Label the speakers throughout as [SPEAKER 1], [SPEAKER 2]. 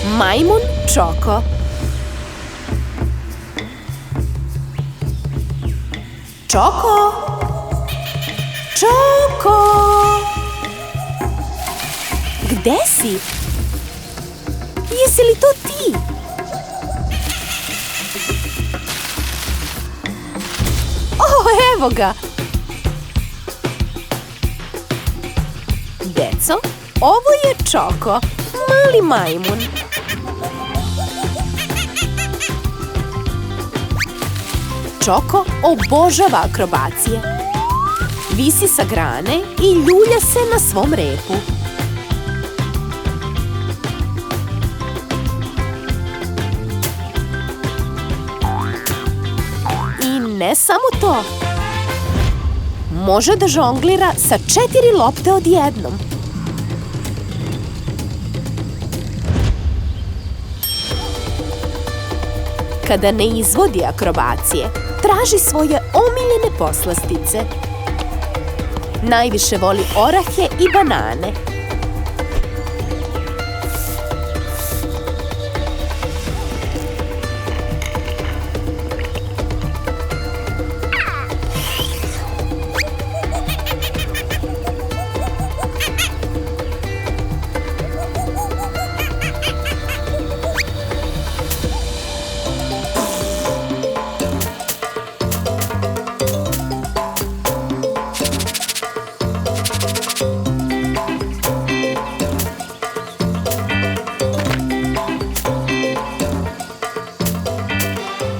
[SPEAKER 1] Majmun Čoko. Čoko! Čoko! Gde si? Jesi li to ti? Evo ga! Deco, ovo je Čoko, mali majmun. Čoko obožava akrobacije. Visi sa grane i ljulja se na svom repu. I ne samo to. Može da žonglira sa 4 lopte odjednom. Kada ne izvodi akrobacije, traži svoje omiljene poslastice. Najviše voli orahe i banane.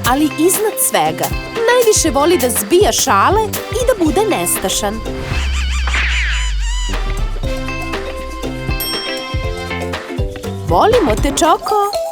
[SPEAKER 1] Ali iznad svega, najviše voli da zbija šale i da bude nestašan. Volimo te, Čoko!